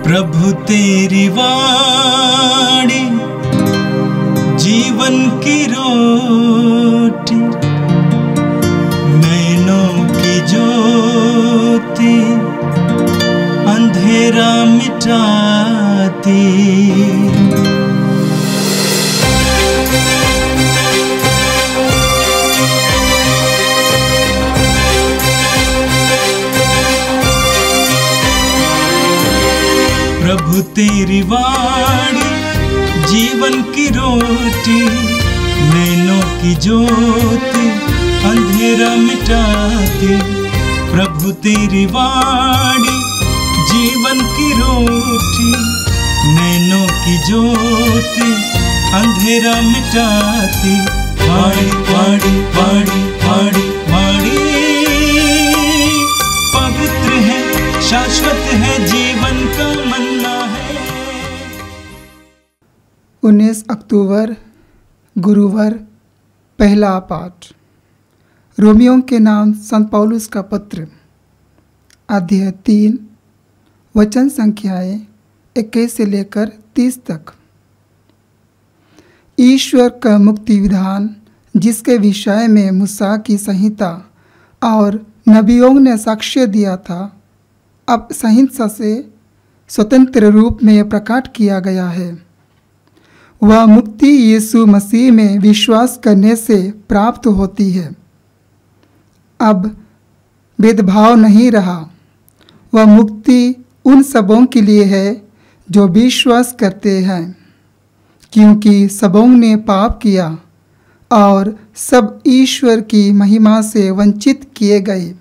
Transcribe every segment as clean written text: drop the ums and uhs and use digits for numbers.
प्रभु तेरी वाणी जीवन की रोटी, नैनों की ज्योति अंधेरा मिटाती। प्रभु तेरी वाणी जीवन की रोटी, नैनों की ज्योति अंधेरा मिटाती। प्रभु तेरी वाणी जीवन की रोटी, नैनों की ज्योति अंधेरा मिटाती। वाणी वाणी वाणी वाणी वाणी पवित्र है, शाश्वत है, जीवन का मन्ना है। 19 अक्टूबर गुरुवार, पहला पाठ। रोमियों के नाम संत पौलुस का पत्र, अध्याय 3, वचन संख्याएं 21 से लेकर 30 तक। ईश्वर का मुक्ति विधान, जिसके विषय में मूसा की संहिता और नबियों ने साक्ष्य दिया था, अब संहिता से स्वतंत्र रूप में प्रकट किया गया है। वह मुक्ति यीशु मसीह में विश्वास करने से प्राप्त होती है। अब भेदभाव नहीं रहा। वह मुक्ति उन सबों के लिए है जो विश्वास करते हैं, क्योंकि सबों ने पाप किया और सब ईश्वर की महिमा से वंचित किए गए।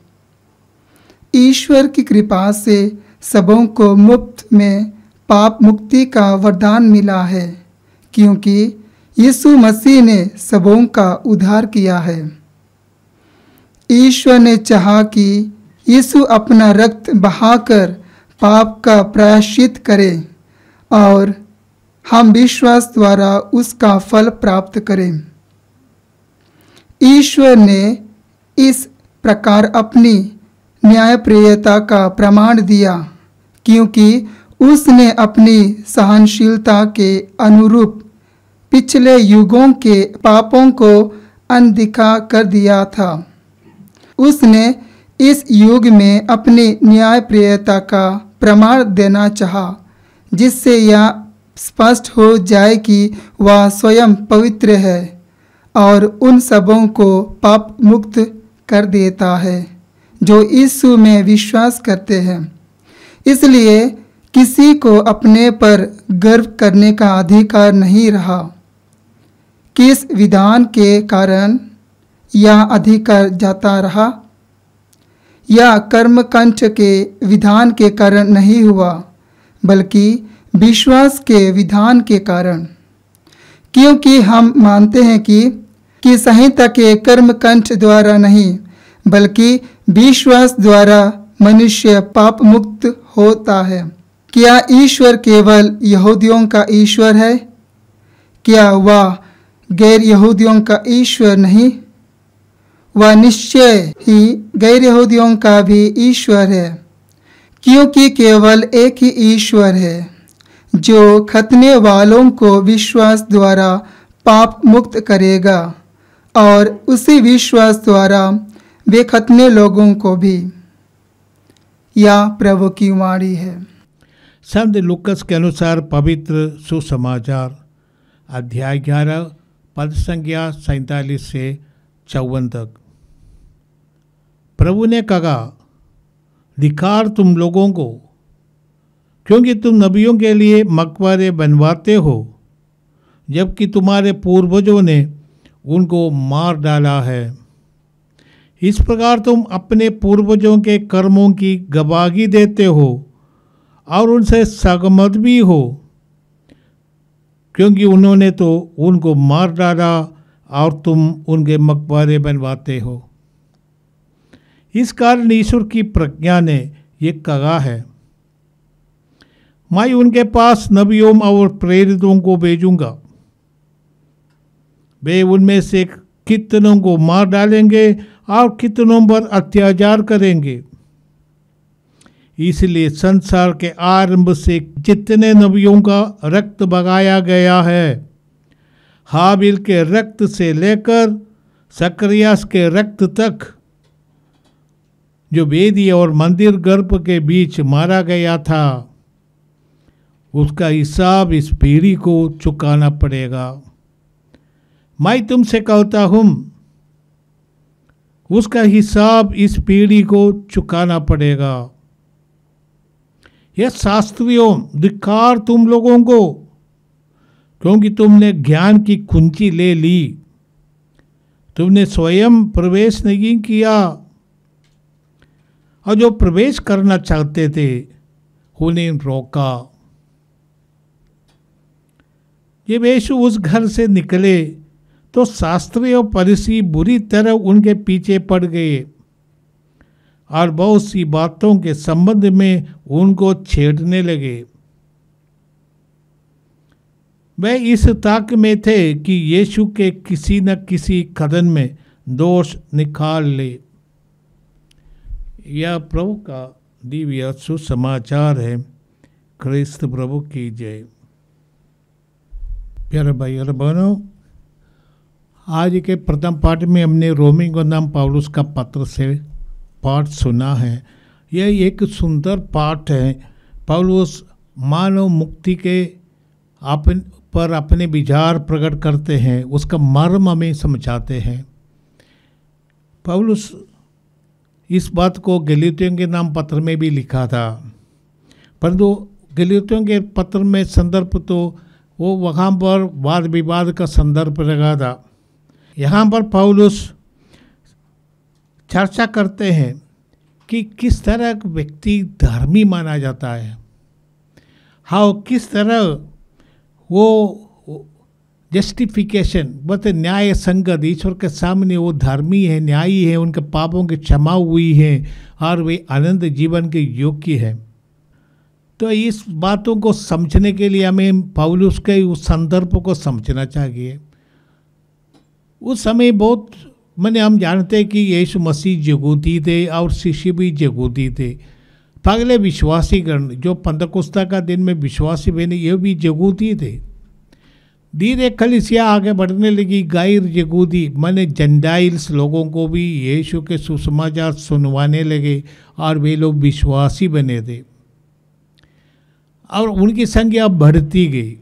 ईश्वर की कृपा से सबों को मुफ्त में पाप मुक्ति का वरदान मिला है, क्योंकि यीशु मसीह ने सबों का उद्धार किया है। ईश्वर ने चाहा कि यीशु अपना रक्त बहाकर पाप का प्रायश्चित करे और हम विश्वास द्वारा उसका फल प्राप्त करें। ईश्वर ने इस प्रकार अपनी न्यायप्रियता का प्रमाण दिया, क्योंकि उसने अपनी सहनशीलता के अनुरूप पिछले युगों के पापों को अनदेखा कर दिया था। उसने इस युग में अपनी न्यायप्रियता का प्रमाण देना चाहा, जिससे यह स्पष्ट हो जाए कि वह स्वयं पवित्र है और उन सबों को पाप मुक्त कर देता है जो यीशु में विश्वास करते हैं। इसलिए किसी को अपने पर गर्व करने का अधिकार नहीं रहा। किस विधान के कारण यह अधिकार जाता रहा? यह कर्मकांड के विधान के कारण नहीं हुआ, बल्कि विश्वास के विधान के कारण। क्योंकि हम मानते हैं कि संहिता के कर्मकांड द्वारा नहीं, बल्कि विश्वास द्वारा मनुष्य पाप मुक्त होता है। क्या ईश्वर केवल यहूदियों का ईश्वर है? क्या वह गैर यहूदियों का ईश्वर नहीं? वह निश्चय ही गैर यहूदियों का भी ईश्वर है, क्योंकि केवल एक ही ईश्वर है जो खतने वालों को विश्वास द्वारा पाप मुक्त करेगा और उसी विश्वास द्वारा वे खतने लोगों को भी। यह प्रभु की वाणी है। संत लूकस के अनुसार पवित्र सुसमाचार, अध्याय 11, पद संख्या 47 से 54 तक। प्रभु ने कहा, धिक्कार तुम लोगों को, क्योंकि तुम नबियों के लिए मकबरे बनवाते हो, जबकि तुम्हारे पूर्वजों ने उनको मार डाला है। इस प्रकार तुम अपने पूर्वजों के कर्मों की गवाही देते हो और उनसे सहमत भी हो, क्योंकि उन्होंने तो उनको मार डाला और तुम उनके मकबरे बनवाते हो। इस कारण ईश्वर की प्रज्ञा ने ये कहा है, मैं उनके पास नबियों और प्रेरितों को भेजूंगा, वे उनमें से कितनों को मार डालेंगे और कितनों पर अत्याचार करेंगे। इसलिए संसार के आरंभ से जितने नबियों का रक्त बगाया गया है, हाबिल के रक्त से लेकर सकरियास के रक्त तक, जो वेदी और मंदिर गर्भ के बीच मारा गया था, उसका हिसाब इस पीढ़ी को चुकाना पड़ेगा। मैं तुमसे कहता हूं, उसका हिसाब इस पीढ़ी को चुकाना पड़ेगा। यह शास्त्रियों, धिक्कार तुम लोगों को, क्योंकि तुमने ज्ञान की कुंजी ले ली। तुमने स्वयं प्रवेश नहीं किया, और जो प्रवेश करना चाहते थे उन्हें रोका। जब यीशु उस घर से निकले तो शास्त्री और फरीसी बुरी तरह उनके पीछे पड़ गए और बहुत सी बातों के संबंध में उनको छेड़ने लगे। वे इस ताक में थे कि यीशु के किसी न किसी कदम में दोष निकाल ले। यह प्रभु का दिव्य सुसमाचार है। क्रिस्त प्रभु की जय। प्यारे भाई और बहनों, आज के प्रथम पाठ में हमने रोमी को नाम पौलुस का पत्र से पाठ सुना है। यह एक सुंदर पाठ है। पौलुस मानव मुक्ति के पर अपने विचार प्रकट करते हैं, उसका मर्म हमें समझाते हैं। पौलुस इस बात को गलीतियों के नाम पत्र में भी लिखा था, परंतु गलीतियों के पत्र में संदर्भ तो वो वहाँ पर वाद विवाद का संदर्भ लगा था। यहाँ पर पौलुस चर्चा करते हैं कि किस तरह व्यक्ति धर्मी माना जाता है, हाँ किस तरह वो जस्टिफिकेशन बता न्याय संगत ईश्वर के सामने वो धर्मी है, न्यायी है, उनके पापों की क्षमा हुई है और वे आनंद जीवन के योग्य है। तो इस बातों को समझने के लिए हमें पौलुस के उस संदर्भ को समझना चाहिए। उस समय बहुत हम जानते हैं कि यीशु मसीह यहूदी थे और शिष्य भी यहूदी थे। पगले विश्वासी गण जो पंतकुस्ता का दिन में विश्वासी बने, ये भी यहूदी थे। धीरे कलीसिया आगे बढ़ने लगी। गैर यहूदी माने जेंटाइल्स लोगों को भी यीशु के सुसमाचार सुनवाने लगे और वे लोग विश्वासी बने थे और उनकी संख्या बढ़ती गई।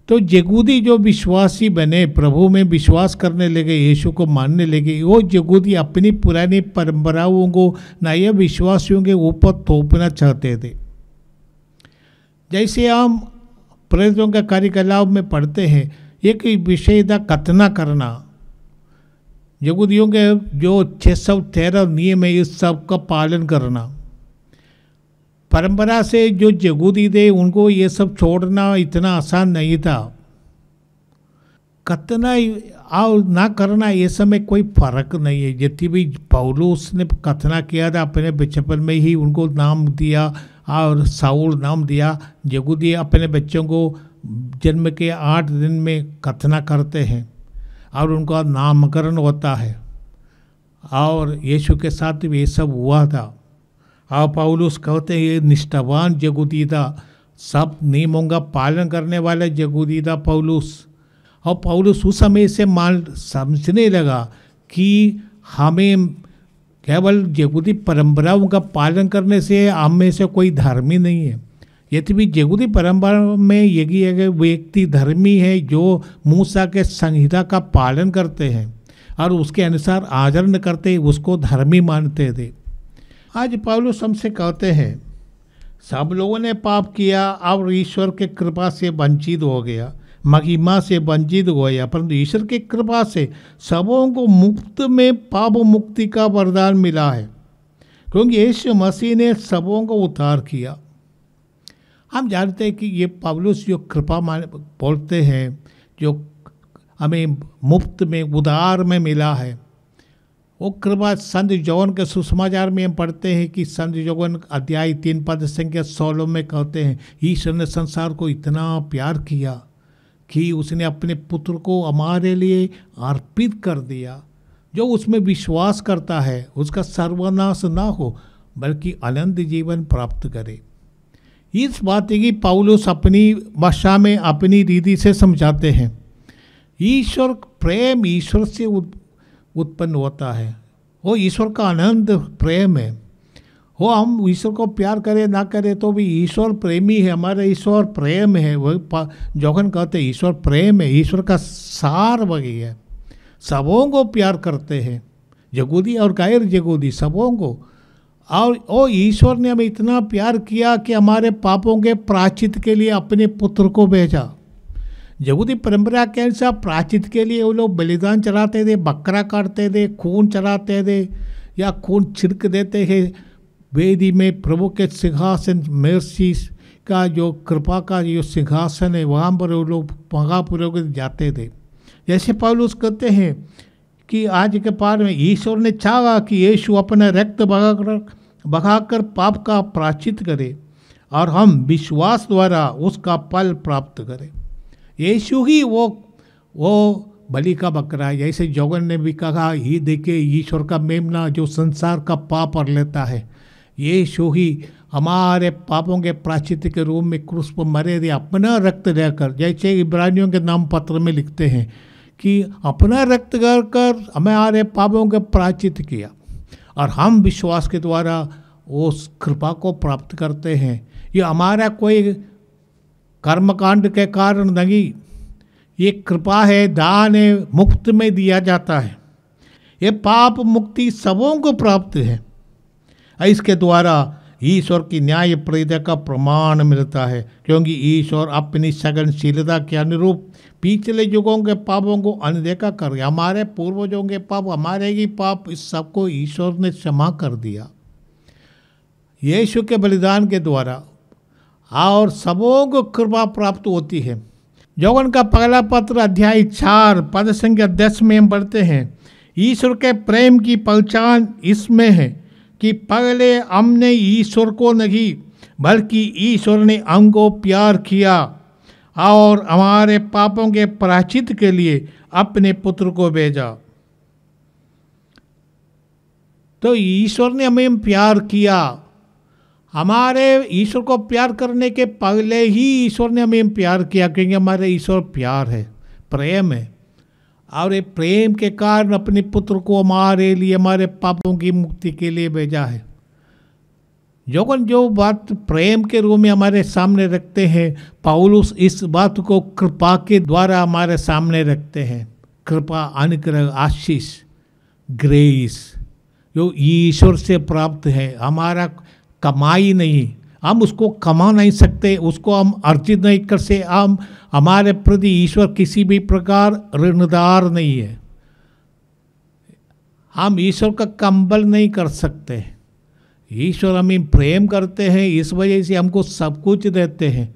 तो यहूदी जो विश्वासी बने, प्रभु में विश्वास करने लगे, यीशु को मानने लगे, वो यहूदी अपनी पुरानी परंपराओं को नए विश्वासियों के ऊपर थोपना चाहते थे। जैसे हम प्रेरितों का कार्यकलाप में पढ़ते हैं, एक विषय था खतना करना। यहूदियों के जो 613 नियम है, इस सब का पालन करना। परंपरा से जो यहूदी थे उनको ये सब छोड़ना इतना आसान नहीं था। खतना और ना करना ये सब में कोई फर्क नहीं है। जितनी भी पौलुस ने खतना किया था अपने बचपन में ही उनको नाम दिया और साउल नाम दिया। यहूदी अपने बच्चों को जन्म के 8 दिन में खतना करते हैं और उनका नामकरण होता है और यीशु के साथ भी ये सब हुआ था। और पौलुस कहते हैं ये निष्ठावान यहूदी था, सब नियमों का पालन करने वाला यहूदी था पौलुस। और पौलुस उस समय से समझने लगा कि हमें केवल यहूदी परंपराओं का पालन करने से हम में से कोई धर्मी नहीं है। यदि भी यहूदी परंपरा में यही है कि व्यक्ति धर्मी है जो मूसा के संहिता का पालन करते हैं और उसके अनुसार आचरण करते, उसको धर्मी मानते थे। आज पौलुस हमसे कहते हैं सब लोगों ने पाप किया और ईश्वर के कृपा से वंचित हो गया, महिमा से वंचित हो गया, परंतु ईश्वर की कृपा से सबों को मुफ्त में पाप मुक्ति का वरदान मिला है, क्योंकि यीशु मसीह ने सबों को उद्धार किया। हम जानते हैं कि ये पौलुस जो कृपा बोलते हैं, जो हमें मुफ्त में उधार में मिला है, वो कृपा संत यौहन के सुसमाचार में हम पढ़ते हैं कि संत यौहन अध्याय 3 पद संख्या 16 में कहते हैं ईश्वर ने संसार को इतना प्यार किया कि उसने अपने पुत्र को हमारे लिए अर्पित कर दिया। जो उसमें विश्वास करता है उसका सर्वनाश ना हो बल्कि अनंत जीवन प्राप्त करे। इस बात की पौलुस अपनी भाषा में अपनी रीति से समझाते हैं। ईश्वर प्रेम ईश्वर से उत्पन्न होता है, वो ईश्वर का अनंत प्रेम है। वो हम ईश्वर को प्यार करें ना करें तो भी ईश्वर प्रेमी है, हमारा ईश्वर प्रेम है। वही जोहन कहते हैं ईश्वर प्रेम है, ईश्वर का सार वही है। सबों को प्यार करते हैं, यहूदी और गैर यहूदी सबों को। और वो ईश्वर ने हमें इतना प्यार किया कि हमारे पापों के प्रायश्चित के लिए अपने पुत्र को भेजा। यहूदी परंपरा के अनुसार प्रायश्चित के लिए वो लोग बलिदान चढ़ाते थे, बकरा काटते थे, खून चढ़ाते थे या खून छिड़क देते थे वेदी में। प्रभु के सिंहासन मर्सी का जो कृपा का जो सिंहासन है वहाँ पर वो लोग महापुरोहित जाते थे। जैसे पौलुस कहते हैं कि आज के पार में ईश्वर ने चाहा कि यीशु अपना रक्त बहाकर पाप का प्रायश्चित करे और हम विश्वास द्वारा उसका फल प्राप्त करें। यीशु ही वो बलि का बकरा है। जैसे जोगन ने भी कहा, ये देखिए ईश्वर का मेमना जो संसार का पाप कर लेता है। यीशु ही हमारे पापों के प्रायश्चित के रूप में क्रूस पर मरे थे अपना रक्त देकर। जैसे इब्रानियों के नाम पत्र में लिखते हैं कि अपना रक्त कर हमारे पापों के प्रायश्चित किया और हम विश्वास के द्वारा उस कृपा को प्राप्त करते हैं। ये हमारा कोई कर्मकांड के कारण नहीं, ये कृपा है, दान है, मुफ्त में दिया जाता है। ये पाप मुक्ति सबों को प्राप्त है। इसके द्वारा ईश्वर की न्याय प्रेरित का प्रमाण मिलता है, क्योंकि ईश्वर अपनी सघनशीलता के अनुरूप पिछले युगों के पापों को अनदेखा कर हमारे पूर्वजों के पाप, हमारे ही पाप, इस सबको ईश्वर ने क्षमा कर दिया यीशु के बलिदान के द्वारा। और सबों को कृपा प्राप्त होती है। यूहन्ना का पहला पत्र अध्याय 4 पद संख्या 10 में हम पढ़ते हैं, ईश्वर के प्रेम की पहचान इसमें है कि पहले हमने ईश्वर को नहीं बल्कि ईश्वर ने हमको प्यार किया और हमारे पापों के प्रायश्चित के लिए अपने पुत्र को भेजा। तो ईश्वर ने हमें प्यार किया। हमारे ईश्वर को प्यार करने के पहले ही ईश्वर ने हमें प्यार किया, क्योंकि हमारे ईश्वर प्यार है, प्रेम है। और ये प्रेम के कारण अपने पुत्र को हमारे लिए, हमारे पापों की मुक्ति के लिए भेजा है। जो बात प्रेम के रूप में हमारे सामने रखते हैं, पौलुस इस बात को कृपा के द्वारा हमारे सामने रखते हैं। कृपा, अनुग्रह, आशीष, ग्रेस जो ईश्वर से प्राप्त है, हमारा कमाई नहीं, हम उसको कमा नहीं सकते, उसको हम अर्जित नहीं कर सकते। हम हमारे प्रति ईश्वर किसी भी प्रकार ऋणदार नहीं है। हम ईश्वर का कंबल नहीं कर सकते। ईश्वर हमें प्रेम करते हैं, इस वजह से हमको सब कुछ देते हैं।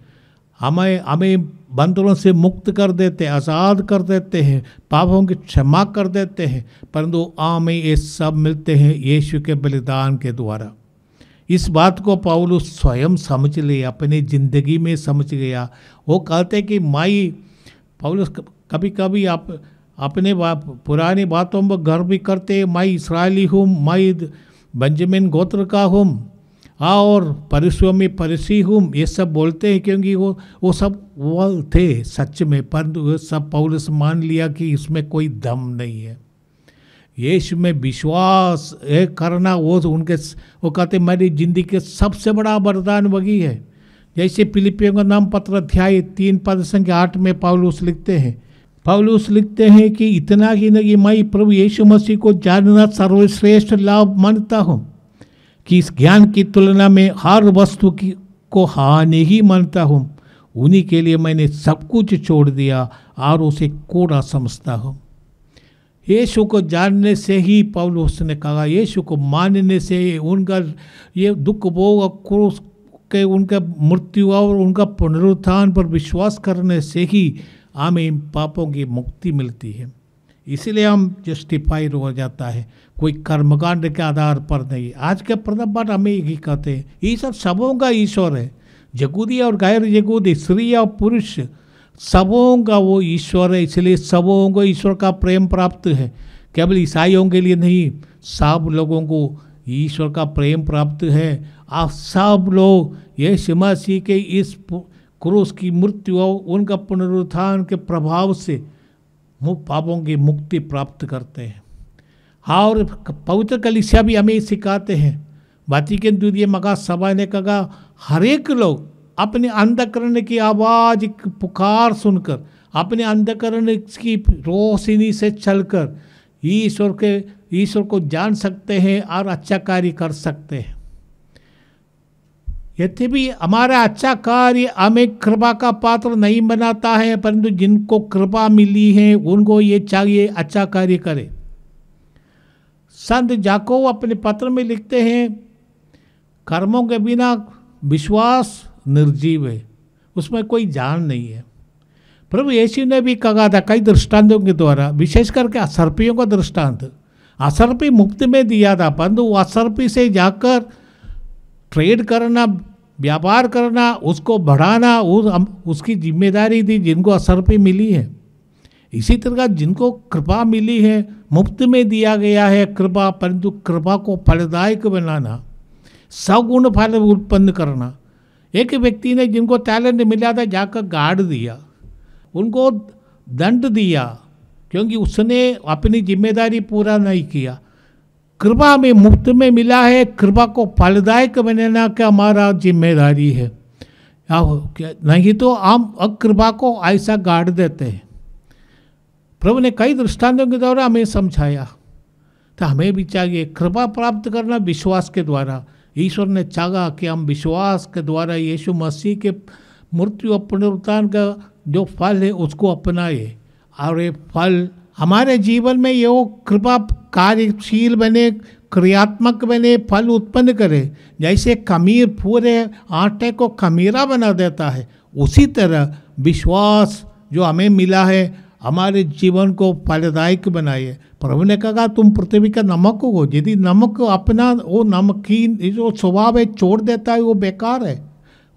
हमें बंधनों से मुक्त कर देते हैं, आज़ाद कर देते हैं, पापों की क्षमा कर देते हैं। परंतु हमें ये सब मिलते हैं यीशु के बलिदान के द्वारा। इस बात को पौलुस स्वयं समझ लिया, अपनी ज़िंदगी में समझ गया। वो कहते कि माई, पौलुस कभी कभी आप अपने पुरानी बातों में गर्व भी करते, मैं इस्राएली हूँ, मैं बेंजामिन गोत्र का हूँ और परिसों में परिसी हूँ, ये सब बोलते हैं, क्योंकि वो सब वो थे सच में। परंतु सब पौलुस मान लिया कि इसमें कोई दम नहीं है। यीशु में विश्वास करना वो कहते मेरी जिंदगी के सबसे बड़ा वरदान वही है। जैसे फिलिपियों का नाम पत्र अध्याय 3 पद संख्या 8 में पौलुस लिखते हैं कि इतना ही नहीं, मैं प्रभु यीशु मसीह को जानना सर्वश्रेष्ठ लाभ मानता हूँ कि इस ज्ञान की तुलना में हर वस्तु को हानि ही मानता हूँ। उन्हीं के लिए मैंने सब कुछ छोड़ दिया और उसे कोड़ा समझता हूँ। यीशु को जानने से ही पौलुस ने कहा, यीशु को मानने से, उनका ये दुख भोग क्रूस के उनका मृत्यु और उनका पुनरुत्थान पर विश्वास करने से ही हमें पापों की मुक्ति मिलती है। इसीलिए हम जस्टिफाइड हो जाता है, कोई कर्मकांड के आधार पर नहीं। आज के प्रथम बात हमें यही कहते हैं, ईश्वर सबों का ईश्वर है, यहूदी और गैर यहूदी, स्त्री और पुरुष, सबों का वो ईश्वर है। इसलिए सबों को ईश्वर का प्रेम प्राप्त है। केवल ईसाइयों के लिए नहीं, सब लोगों को ईश्वर का प्रेम प्राप्त है। आप सब लोग यीशु मसीह के इस क्रूस की मृत्यु और उनका पुनरुत्थान के प्रभाव से पापों की मुक्ति प्राप्त करते हैं। हाँ, और पवित्र कलीसिया भी हमें सिखाते हैं। वाटिकन द्वितीय महासभा ने कहा हर एक लोग अपने अंतःकरण की आवाज़ पुकार सुनकर, अपने अंतःकरण की रोशनी से चलकर ईश्वर को जान सकते हैं और अच्छा कार्य कर सकते हैं। यदि भी हमारा अच्छा कार्य हमें कृपा का पात्र नहीं बनाता है, परंतु जिनको कृपा मिली है उनको ये चाहिए अच्छा कार्य करें। संत याकूब अपने पत्र में लिखते हैं, कर्मों के बिना विश्वास निर्जीव है, उसमें कोई जान नहीं है। प्रभु यीशु ने भी कहा था कई दृष्टांतों के द्वारा, विशेष करके असर्पियों का दृष्टांत। असर्पी मुफ्त में दिया था, परंतु असर्पी से जाकर ट्रेड करना, व्यापार करना, उसको बढ़ाना उसकी जिम्मेदारी थी जिनको असर्पी मिली है। इसी तरह जिनको कृपा मिली है, मुफ्त में दिया गया है कृपा, परंतु कृपा को फलदायक बनाना, सगुण फल उत्पन्न करना। एक व्यक्ति ने जिनको टैलेंट मिला था जाकर गाड़ दिया, उनको दंड दिया क्योंकि उसने अपनी जिम्मेदारी पूरा नहीं किया। कृपा में मुफ्त में मिला है, कृपा को फलदायक बनाना का हमारा जिम्मेदारी है, नहीं तो हम अकृपा को ऐसा गाड़ देते हैं। प्रभु ने कई दृष्टांतों के द्वारा हमें समझाया, तो हमें भी चाहिए कृपा प्राप्त करना विश्वास के द्वारा। ईश्वर ने चाहा कि हम विश्वास के द्वारा यीशु मसीह के मृत्यु और पुनरुत्थान का जो फल है उसको अपनाए, और ये फल हमारे जीवन में ये कृपा कार्यशील बने, क्रियात्मक बने, फल उत्पन्न करे। जैसे खमीर पूरे आटे को खमीरा बना देता है, उसी तरह विश्वास जो हमें मिला है हमारे जीवन को फलदायक बनाए। प्रभु ने कहा तुम पृथ्वी का नमक हो, यदि नमक अपना वो नमकीन जो स्वभाव है छोड़ देता है वो बेकार है,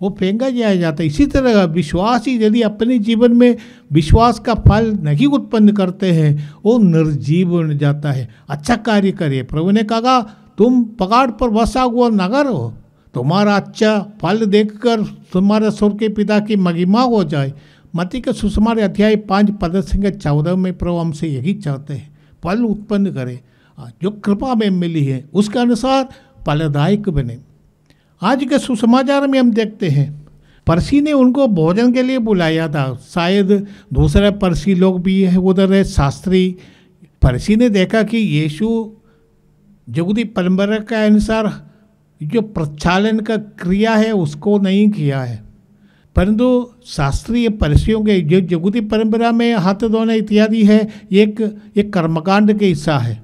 वो फेंका जाता है। इसी तरह विश्वास ही यदि अपने जीवन में विश्वास का फल नहीं उत्पन्न करते हैं वो निर्जीव बन जाता है। अच्छा कार्य करिए। प्रभु ने कहा तुम पहाड़ पर बसा हुआ नगर हो, तुम्हारा अच्छा फल देखकर तुम्हारे स्वर्ग के पिता की महिमा हो जाए। मत्ती के सुसमाचार अध्याय 5 पद से 14 में प्रभु हमसे यही चाहते हैं, फल उत्पन्न करें, जो कृपा में मिली है उसके अनुसार फलदायक बने। आज के सुसमाचार में हम देखते हैं परसी ने उनको भोजन के लिए बुलाया था, शायद दूसरे परसी लोग भी है उधर है, शास्त्री। परसी ने देखा कि यीशु यहूदी परंपरा के अनुसार जो प्रक्षालन का क्रिया है उसको नहीं किया है, परंतु शास्त्रीय परसियों के जो यहूदी परंपरा में हाथ धोना इत्यादि है एक कर्मकांड के हिस्सा है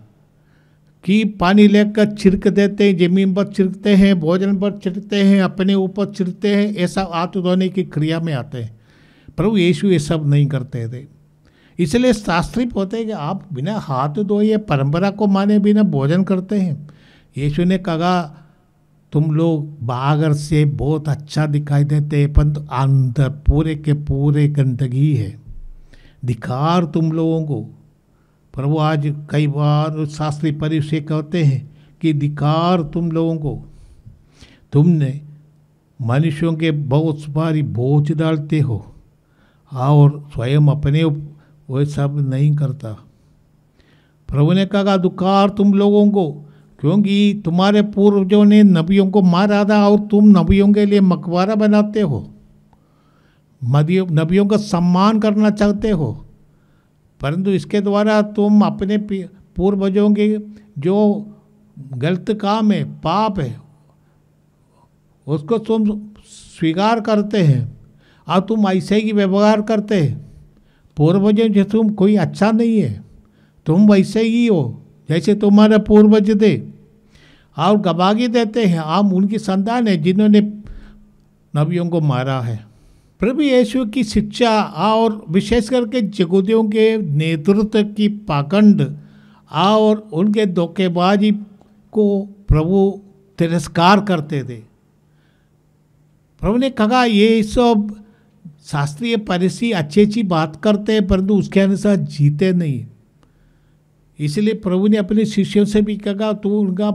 कि पानी लेकर छिड़क देते हैं, जमीन पर छिड़कते हैं, भोजन पर छिड़कते हैं, अपने ऊपर छिड़कते हैं, ऐसा हाथ धोने की क्रिया में आते हैं। प्रभु यीशु ये सब नहीं करते थे, इसलिए शास्त्री होते हैं कि आप बिना हाथ धोए परंपरा को माने बिना भोजन करते हैं। यीशु ने कहा तुम लोग बाहर से बहुत अच्छा दिखाई देते हैं परंतु अंदर पूरे के पूरे गंदगी है, धिक्कार तुम लोगों को। प्रभु आज कई बार शास्त्री परिचय कहते हैं कि धिक्कार तुम लोगों को, तुमने मनुष्यों के बहुत भारी बोझ डालते हो और स्वयं अपने वो सब नहीं करता। प्रभु ने कहा धिक्कार तुम लोगों को, क्योंकि तुम्हारे पूर्वजों ने नबियों को मारा था और तुम नबियों के लिए मकबरा बनाते हो, नबियों का सम्मान करना चाहते हो, परंतु इसके द्वारा तुम अपने पूर्वजों के जो गलत काम है, पाप है, उसको तुम स्वीकार करते हैं और तुम ऐसे ही व्यवहार करते हैं। पूर्वजों से तुम कोई अच्छा नहीं है, तुम वैसे ही हो जैसे तुम्हारे पूर्वज थे, और गवाही देते हैं हम उनकी संतान है जिन्होंने नबियों को मारा है। प्रभु यीशु की शिक्षा और विशेष करके यहूदियों के नेतृत्व की पाखंड और उनके धोखेबाजी को प्रभु तिरस्कार करते थे। प्रभु ने कहा ये सब शास्त्रीय फरीसी अच्छी अच्छी बात करते हैं परंतु उसके अनुसार जीते नहीं, इसलिए प्रभु ने अपने शिष्यों से भी कहा तू उनका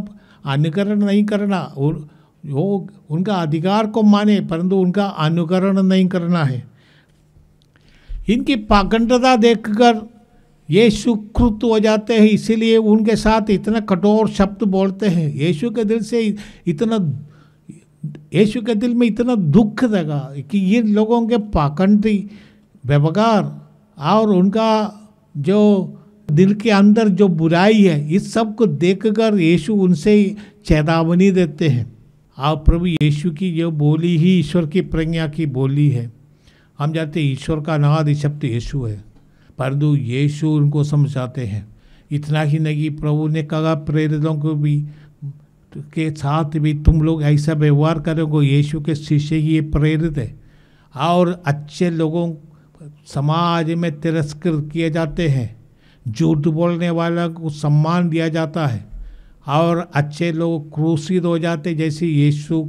अनुकरण नहीं करना, वो उनका अधिकार को माने परंतु उनका अनुकरण नहीं करना है। इनकी पाखंडता देखकर यीशु क्रुद्ध हो जाते हैं, इसीलिए उनके साथ इतना कठोर शब्द बोलते हैं। यीशु के दिल में इतना दुख लगा कि ये लोगों के पाखंडी व्यवहार और उनका जो दिल के अंदर जो बुराई है, इस सब को देखकर यीशु उनसे चेतावनी देते हैं। और प्रभु यीशु की जो बोली ही ईश्वर की प्रज्ञा की बोली है। हम जानते हैं ईश्वर का अनादि शब्द यीशु है, परंतु यीशु उनको समझाते हैं। इतना ही नहीं, प्रभु ने कहा प्रेरितों को भी के साथ भी तुम लोग ऐसा व्यवहार करोगे। यीशु के शिष्य ही प्रेरित है। और अच्छे लोगों समाज में तिरस्कृत किए जाते हैं, झूठ बोलने वाला को सम्मान दिया जाता है और अच्छे लोग क्रूसित हो जाते, जैसे यीशु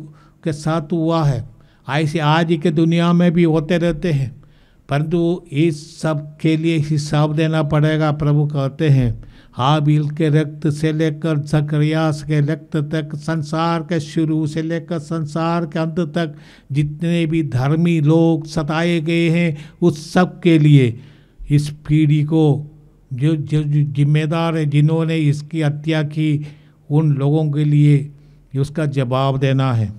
के साथ हुआ है। ऐसे आज के दुनिया में भी होते रहते हैं, परंतु इस सब के लिए हिसाब देना पड़ेगा। प्रभु कहते हैं हाबिल के रक्त से लेकर जकरियास के रक्त तक, संसार के शुरू से लेकर संसार के अंत तक जितने भी धर्मी लोग सताए गए हैं, उस सब के लिए इस पीढ़ी को जो जिम्मेदार है, जिन्होंने इसकी हत्या की, उन लोगों के लिए उसका जवाब देना है।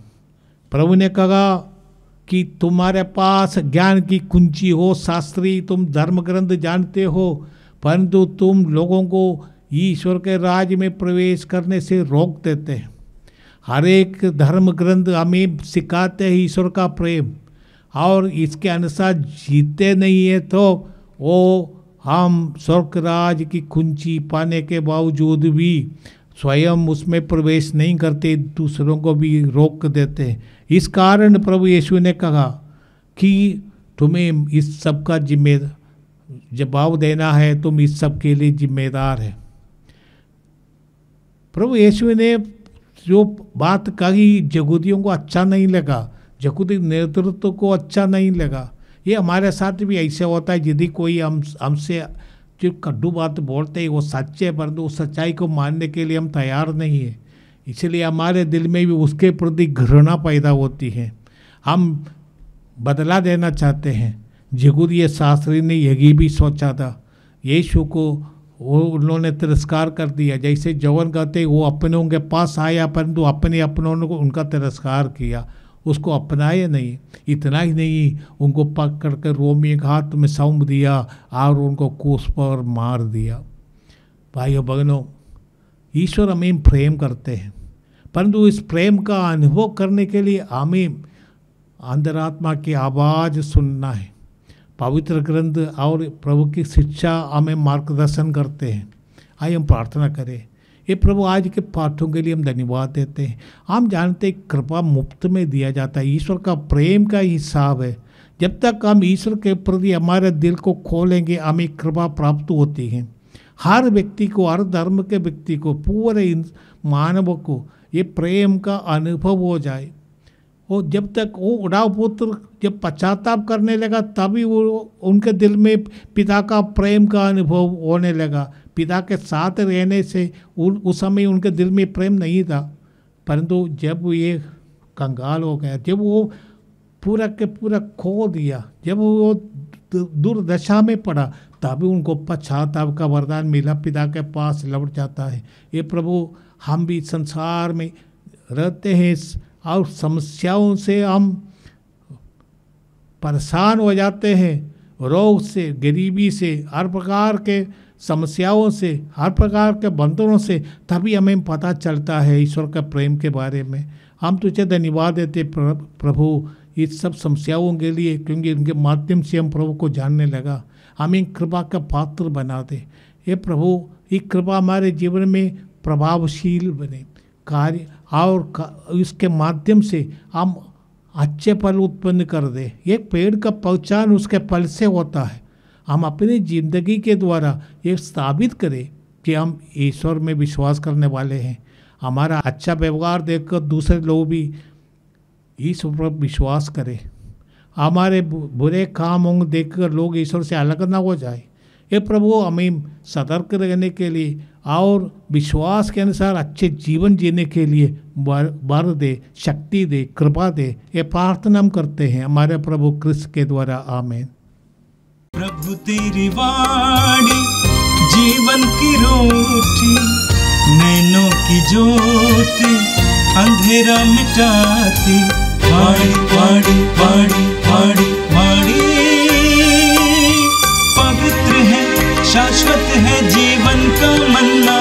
प्रभु ने कहा कि तुम्हारे पास ज्ञान की कुंजी हो, शास्त्री तुम धर्म ग्रंथ जानते हो, परंतु तुम लोगों को ईश्वर के राज्य में प्रवेश करने से रोक देते हैं। हर एक धर्म ग्रंथ हमें सिखाते हैं ईश्वर का प्रेम, और इसके अनुसार जीते नहीं है तो वो हम स्वर्ग राज की कुंजी पाने के बावजूद भी स्वयं उसमें प्रवेश नहीं करते, दूसरों को भी रोक देते हैं। इस कारण प्रभु यीशु ने कहा कि तुम्हें इस सब का जवाब देना है, तुम इस सब के लिए जिम्मेदार है। प्रभु यीशु ने जो बात कही यहूदियों को अच्छा नहीं लगा, यहूदी नेतृत्व को अच्छा नहीं लगा। ये हमारे साथ भी ऐसे होता है, यदि कोई हमसे जो कड्डू बात बोलते हैं वो सच्चे, परंतु उस सच्चाई को मानने के लिए हम तैयार नहीं है, इसलिए हमारे दिल में भी उसके प्रति घृणा पैदा होती है, हम बदला देना चाहते हैं। यहूदी शास्त्री ने यही भी सोचा था, यीशु को वो उन्होंने तिरस्कार कर दिया। जैसे जवन कहते वो अपनों के पास आया, परंतु अपने अपनों ने उनका तिरस्कार किया, उसको अपनाया नहीं। इतना ही नहीं, उनको पकड़ कर रोमी के हाथ में सौंप दिया और उनको क्रूस पर मार दिया। भाइयों बहनों, ईश्वर हमें प्रेम करते हैं, परंतु इस प्रेम का अनुभव करने के लिए हमें अंतरात्मा की आवाज़ सुनना है। पवित्र ग्रंथ और प्रभु की शिक्षा हमें मार्गदर्शन करते हैं। आइए हम प्रार्थना करें। ये प्रभु, आज के पाठों के लिए हम धन्यवाद देते हैं। हम जानते हैं कृपा मुफ्त में दिया जाता है, ईश्वर का प्रेम का हिसाब है। जब तक हम ईश्वर के प्रति हमारे दिल को खोलेंगे, हमें कृपा प्राप्त होती है। हर व्यक्ति को, हर धर्म के व्यक्ति को, पूरे मानव को ये प्रेम का अनुभव हो जाए। और जब तक वो उड़ाव पुत्र जब पश्चाताप करने लगा, तभी वो उनके दिल में पिता का प्रेम का अनुभव होने लगा। पिता के साथ रहने से उस समय उनके दिल में प्रेम नहीं था, परंतु जब ये कंगाल हो गया, जब वो पूरा के पूरा खो दिया, जब वो दुर्दशा में पड़ा, तभी उनको पश्चाताप का वरदान मिला, पिता के पास लौट जाता है। ये प्रभु, हम भी संसार में रहते हैं और समस्याओं से हम परेशान हो जाते हैं, रोग से, गरीबी से, हर प्रकार के समस्याओं से, हर प्रकार के बंधनों से, तभी हमें पता चलता है ईश्वर का प्रेम के बारे में। हम तुझे धन्यवाद देते प्रभु इस सब समस्याओं के लिए, क्योंकि इनके माध्यम से हम प्रभु को जानने लगा। हमें कृपा का पात्र बना दे। ये प्रभु, ये कृपा हमारे जीवन में प्रभावशील बने कार्य, और इसके माध्यम से हम अच्छे फल उत्पन्न कर दे। एक पेड़ का पहचान उसके फल से होता है। हम अपनी ज़िंदगी के द्वारा ये साबित करें कि हम ईश्वर में विश्वास करने वाले हैं। हमारा अच्छा व्यवहार देखकर दूसरे लोग भी ईश्वर पर विश्वास करें। हमारे बुरे कामों देखकर लोग ईश्वर से अलग ना हो जाए। ये प्रभु हमें सतर्क रहने के लिए और विश्वास के अनुसार अच्छे जीवन जीने के लिए वर दे, शक्ति दे, कृपा दे। ये प्रार्थना हम करते हैं हमारे प्रभु क्रिस्त के द्वारा, आमीन। प्रभु तेरी वाणी जीवन की रोटी, नैनों की ज्योति अंधेरा मिटाती। वाणी वाणी वाणी वाणी वाणी पवित्र है, शाश्वत है जीवन का मन्ना।